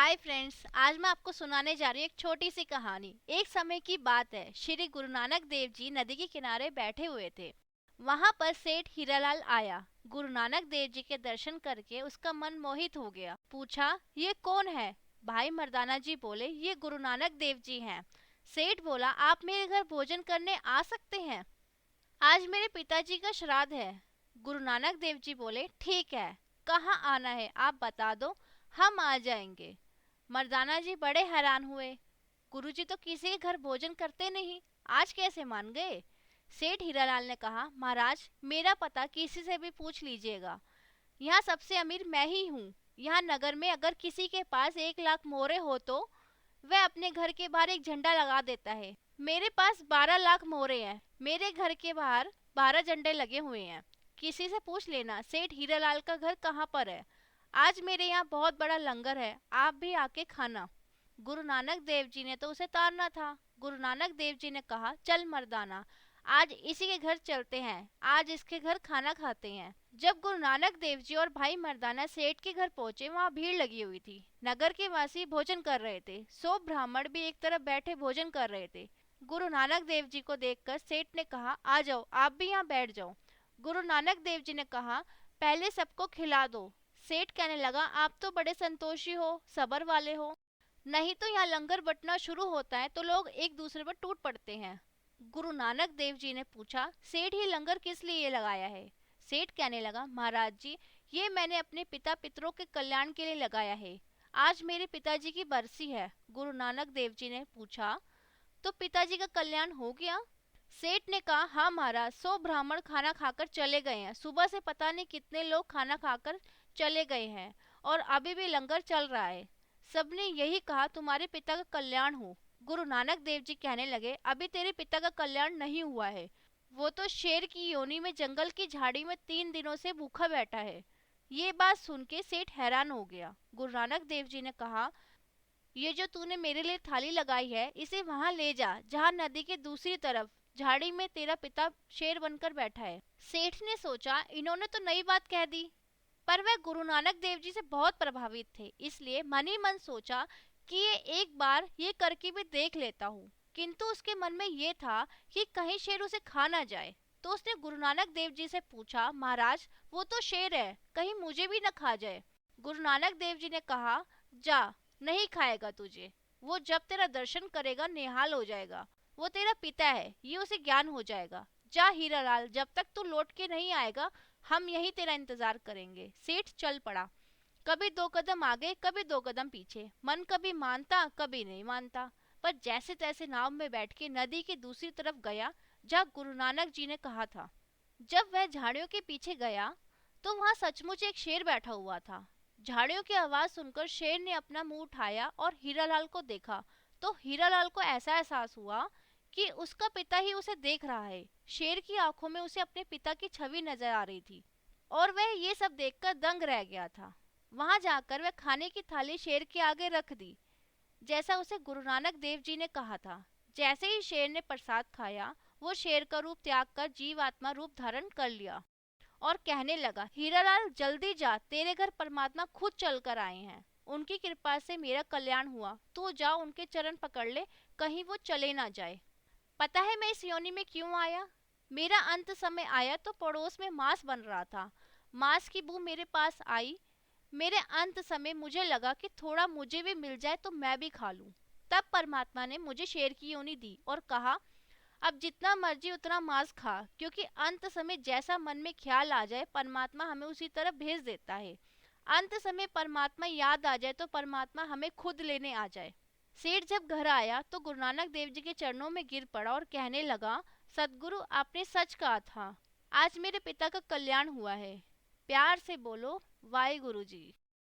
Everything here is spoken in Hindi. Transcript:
हाय फ्रेंड्स, आज मैं आपको सुनाने जा रही हूँ एक छोटी सी कहानी। एक समय की बात है, श्री गुरु नानक देव जी नदी के किनारे बैठे हुए थे। वहां पर सेठ हीरालाल आया। गुरु नानक देव जी के दर्शन करके उसका मन मोहित हो गया। पूछा, ये कौन है? भाई मर्दाना जी बोले, ये गुरु नानक देव जी हैं। सेठ बोला, आप मेरे घर भोजन करने आ सकते हैं। आज मेरे पिताजी का श्राद्ध है। गुरु नानक देव जी बोले, ठीक है, कहाँ आना है आप बता दो, हम आ जाएंगे। मर्दाना जी बड़े हैरान हुए। गुरुजी तो किसी के घर भोजन करते नहीं, आज कैसे मान गए? सेठ हीरालाल ने कहा, महाराज मेरा पता किसी से भी पूछ लीजिएगा। यहाँ सबसे अमीर मैं ही हूँ। यहाँ नगर में अगर किसी के पास 1 लाख मोहरे हो तो वह अपने घर के बाहर एक झंडा लगा देता है। मेरे पास 12 लाख मोहरे हैं। मेरे घर के बाहर 12 झंडे लगे हुए हैं। किसी से पूछ लेना सेठ हीरालाल का घर कहाँ पर है। आज मेरे यहाँ बहुत बड़ा लंगर है, आप भी आके खाना। गुरु नानक देव जी ने तो उसे तारना था। गुरु नानक देव जी ने कहा, चल मर्दाना, आज इसी के घर चलते हैं, आज इसके घर खाना खाते हैं। जब गुरु नानक देव जी और भाई मर्दाना सेठ के घर पहुंचे, वहाँ भीड़ लगी हुई थी। नगर के वासी भोजन कर रहे थे। 100 ब्राह्मण भी एक तरफ बैठे भोजन कर रहे थे। गुरु नानक देव जी को देखकर सेठ ने कहा, आ जाओ, आप भी यहाँ बैठ जाओ। गुरु नानक देव जी ने कहा, पहले सबको खिला दो। सेठ कहने लगा, आप तो बड़े संतोषी हो, सबर वाले हो, नहीं तो यहाँ लंगर बंटना शुरू होता है तो लोग एक दूसरे पर टूट पड़ते हैं। गुरु नानक देव जी ने पूछा, सेठ ये लंगर किस लिए लगाया है? सेठ कहने लगा, महाराज जी, ये मैंने अपने पिता पितरों के कल्याण के लिए लगाया है। आज मेरे पिताजी की बरसी है। गुरु नानक देव जी ने पूछा, तो पिताजी का कल्याण हो गया? सेठ ने कहा, हाँ महाराज, 100 ब्राह्मण खाना खाकर चले गए हैं। सुबह से पता नहीं कितने लोग खाना खाकर चले गए हैं और अभी भी लंगर चल रहा है। सबने यही कहा, तुम्हारे पिता का कल्याण हो। गुरु नानक देव जी कहने लगे, अभी तेरे पिता का कल्याण नहीं हुआ है। वो तो शेर की योनि में जंगल की झाड़ी में 3 दिनों से भूखा बैठा है। ये बात सुन के सेठ हैरान हो गया। गुरु नानक देव जी ने कहा, ये जो तूने मेरे लिए थाली लगाई है, इसे वहां ले जा जहाँ नदी के दूसरी तरफ झाड़ी में तेरा पिता शेर बनकर बैठा है। सेठ ने सोचा, इन्होंने तो नई बात कह दी, पर वह गुरु नानक देव जी से बहुत प्रभावित थे, इसलिए मन ही मन सोचा कि ये एक बार ये करके भी देख लेता हूँ। किंतु उसके मन में ये था कि कहीं शेर उसे खा ना जाए। तो उसने गुरु नानक देव जी से पूछा, महाराज वो तो शेर है, कहीं मुझे भी न खा जाए। गुरु नानक देव जी ने कहा, जा, नहीं खाएगा तुझे। वो जब तेरा दर्शन करेगा निहाल हो जाएगा। वो तेरा पिता है, ये उसे ज्ञान हो जाएगा। जा हीरालाल, जब तक तू लौट के नहीं आएगा हम यही तेरा इंतजार करेंगे। सेठ चल पड़ा। कभी 2 कदम आगे, कभी 2 कदम पीछे। मन कभी मानता, कभी नहीं मानता, पर जैसे तैसे नाव में बैठ के नदी की दूसरी तरफ गया जहाँ गुरु नानक जी ने कहा था। जब वह झाड़ियों के पीछे गया तो वहाँ सचमुच एक शेर बैठा हुआ था। झाड़ियों की आवाज सुनकर शेर ने अपना मुंह उठाया और हीरालाल को देखा। तो हीरालाल को ऐसा एहसास हुआ कि उसका पिता ही उसे देख रहा है। शेर की आंखों में उसे अपने पिता की छवि नजर आ रही थी और वह ये सब देखकर दंग रह गया था। वहां जाकर वह खाने की थाली शेर के आगे रख दी, जैसा उसे गुरु नानक देव जी ने कहा था। जैसे ही शेर ने प्रसाद खाया, वो शेर का रूप त्याग कर जीवात्मा रूप धारण कर लिया और कहने लगा, हीरालाल जल्दी जा, तेरे घर परमात्मा खुद चल कर आए हैं। उनकी कृपा से मेरा कल्याण हुआ, तू जा उनके चरण पकड़ ले, कहीं वो चले ना जाए। पता है मैं इस योनि में क्यों आया? मेरा अंत समय आया तो पड़ोस में मांस बन रहा था। मांस की बू मेरे पास आई। मेरे अंत समय मुझे लगा कि थोड़ा मुझे भी मिल जाए तो मैं भी खा लूं। तब परमात्मा ने मुझे शेर की योनि दी और कहा, अब जितना मर्जी उतना मांस खा, क्योंकि अंत समय जैसा मन में ख्याल आ जाए परमात्मा हमें उसी तरफ भेज देता है। अंत समय परमात्मा याद आ जाए तो परमात्मा हमें खुद लेने आ जाए। सेठ जब घर आया तो गुरु नानक देव जी के चरणों में गिर पड़ा और कहने लगा, सदगुरु आपने सच कहा था, आज मेरे पिता का कल्याण हुआ है। प्यार से बोलो, वाहे गुरु जी।